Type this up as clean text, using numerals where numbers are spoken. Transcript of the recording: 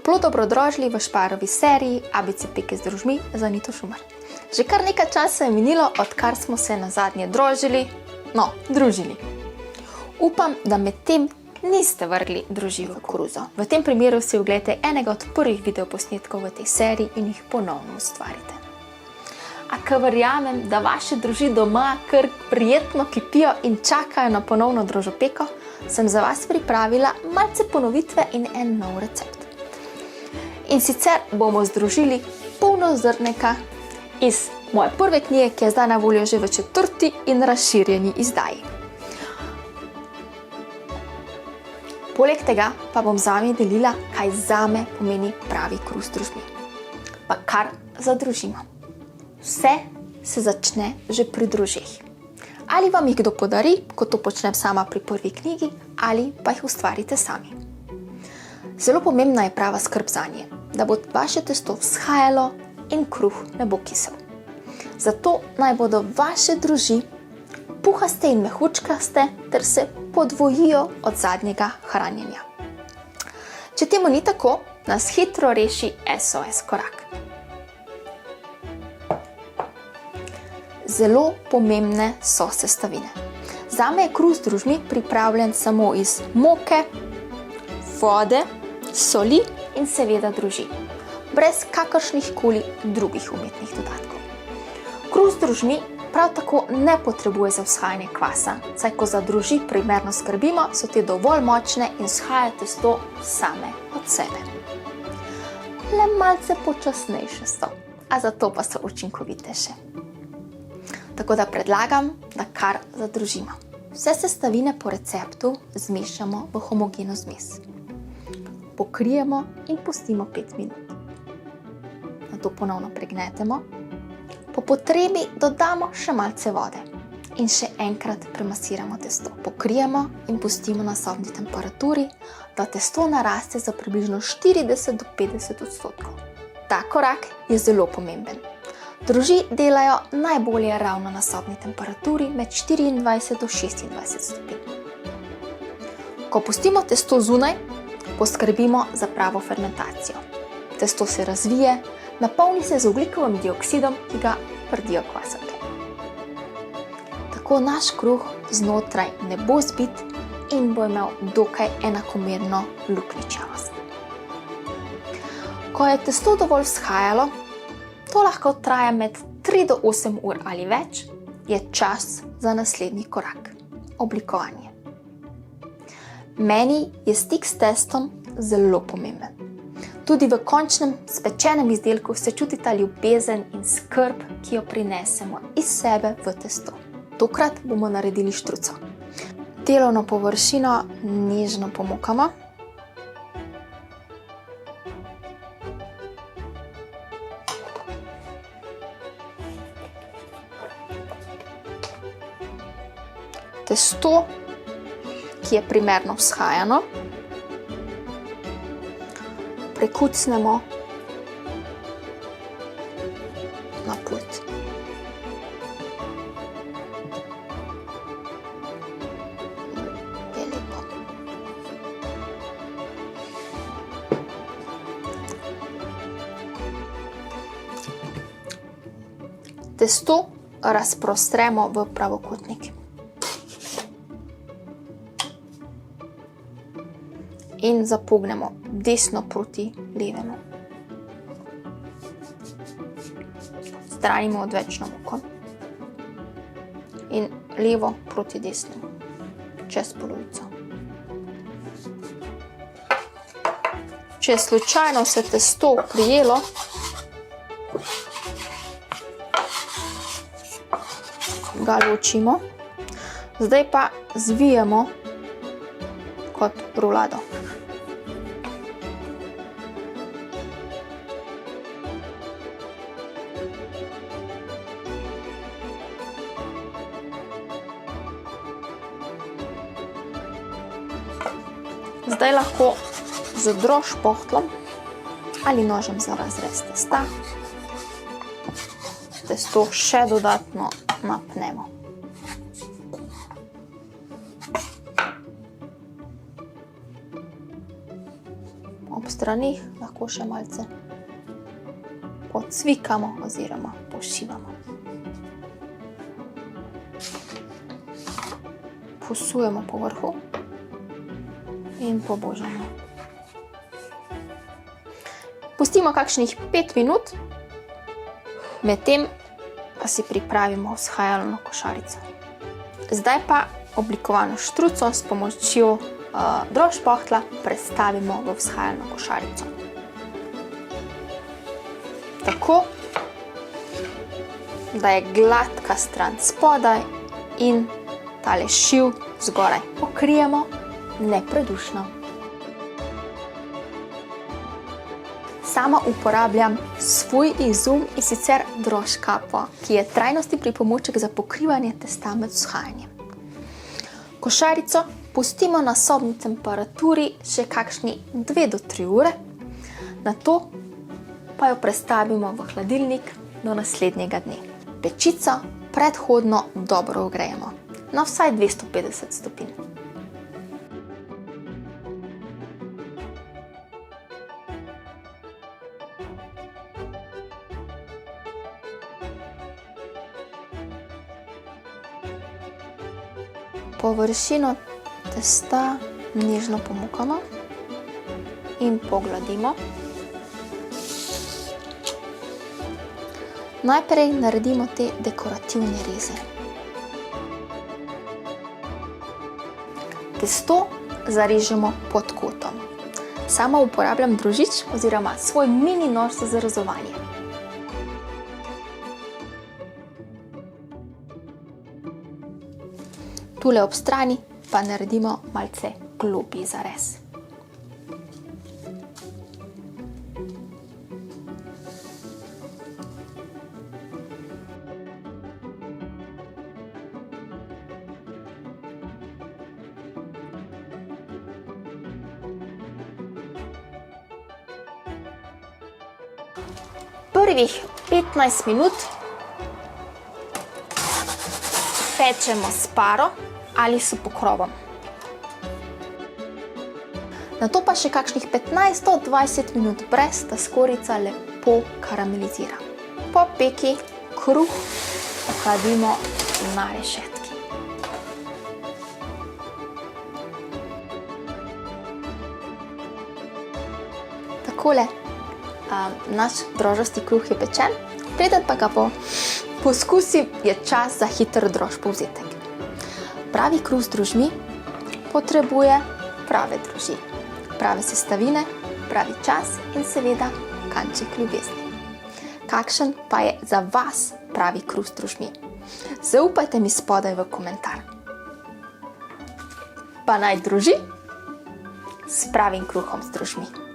toplo dobrodrožili v Šparovi seriji ABC Peke z družmi z Anito Šumar. Že kar nekaj časa je minilo, odkar smo se nazadnje družili. Upam, da med tem niste vrgli družin v koruzo. V tem primeru si oglejte enega od prvih videoposnetkov v tej seriji in jih ponovno ustvarite. A ker verjamem, da vaše druži doma kar prijetno kipijo in čakajo na ponovno drožopeko, sem za vas pripravila malce ponovitve in en nov recept. In sicer bomo združili polnozrneka iz moje prve knjige, ki je zdaj na voljo že v 4. in razširjeni izdaji. Poleg tega pa bom z vami delila, kaj zame pomeni pravi kruh z družmi. Pa kar zadružimo. Vse se začne že pri družeh. Ali vam jih kdo podari, kot to počnem sama pri prvi knjigi, ali pa jih ustvarite sami. Zelo pomembna je prava skrb zanje, da bo vaše testo vzhajalo in kruh ne bo kisel. Zato naj bodo vaše druži puhaste in mehučkaste ter se podvojijo od zadnjega hranjenja. Če temu ni tako, nas hitro reši SOS korak. Zelo pomembne so sestavine. Zame je kruh z družmi pripravljen samo iz moke, vode, soli in seveda druži, brez kakršnih koli drugih umetnih dodatkov. Kruh z družmi prav tako ne potrebuje za vzhajanje kvasa, saj ko za druži primerno skrbimo, so te dovolj močne in vzhaja testo same od sebe. Le malce počasnejše so, a zato pa so učinkovitejše. Tako da predlagam, da kar zadružimo. Vse sestavine po receptu zmešamo v homogeno zmes. Pokrijemo in pustimo 5 minut. Nato ponovno pregnetemo. Po potrebi dodamo še malce vode in še enkrat premasiramo testo. Pokrijemo in pustimo na sobni temperaturi, da testo naraste za približno 40 do 50%. Ta korak je zelo pomemben. Druži delajo najbolje ravno na sobni temperaturi med 24 do 26 stopinj. Ko pustimo testo zunaj, poskrbimo za pravo fermentacijo. Testo se razvije, napolni se z ogljikovim dioksidom, ki ga prdijo kvasarke. Tako naš kruh znotraj ne bo zbit in bo imel dokaj enakomerno luknjičavost. Ko je testo dovolj vzhajalo, to lahko traja med 3 do 8 ur ali več, je čas za naslednji korak – oblikovanje. Meni je stik s testom zelo pomemben. Tudi v končnem spečenem izdelku se čuti ta ljubezen in skrb, ki jo prinesemo iz sebe v testo. Tokrat bomo naredili štruco. Delovno površino nežno pomokamo. Testo, ki je primerno vzhajano, prekucnemo na pult. Je lepo. Testo razprostremo v pravokotnik. In zapognemo desno proti levemu. Stranimo odvečno moko in levo proti desnemu, čez polovico. Če je slučajno se testo prijelo, ga ločimo, zdaj pa zvijemo kot rulado. Zdaj lahko z drož pohtlom ali nožem za razrez testa testo še dodatno napnemo. Ob stranih lahko še malce podsvikamo oziroma pošivamo. Posujemo po vrhu in pobožamo. Pustimo kakšnih 5 minut, medtem pa si pripravimo vzhajalno košarico. Zdaj pa oblikovano štruco s pomočjo droždpohtla prestavimo v vzhajalno košarico. Tako, da je gladka stran spodaj in tale šiv zgoraj. Pokrijemo nepredušno. Sama uporabljam svoj izum in sicer droždkapo, ki je trajnostni pripomoček za pokrivanje testa med vzhajanjem. Košarico pustimo na sobni temperaturi še kakšni 2 do 3 ure, nato pa jo prestavimo v hladilnik do naslednjega dne. Pečico predhodno dobro ogrejemo na vsaj 250 stopinj. Površino testa nežno pomukamo in pogladimo. Najprej naredimo te dekorativne reze. Testo zarežemo pod kotom. Sama uporabljam drožič oziroma svoj mini nož za zarezovanje. Tule ob strani pa naredimo malce globlji zarez. Prvih 15 minut pečemo s paro ali s pokrovom. Nato pa še kakšnih 15 do 20 minut brez, da skorjica lepo karamelizira. Po peki kruh ohladimo na rešetki. Takole, naš droždasti kruh je pečen, preden pa ga poskusim, je čas za hiter drožd povzetek. Pravi kruh z droždmi potrebuje prave droždži, prave sestavine, pravi čas in seveda kanček ljubezni. Kakšen pa je za vas pravi kruh z droždmi? Zaupajte mi spodaj v komentar. Pa naj droži s pravim kruhom z droždmi.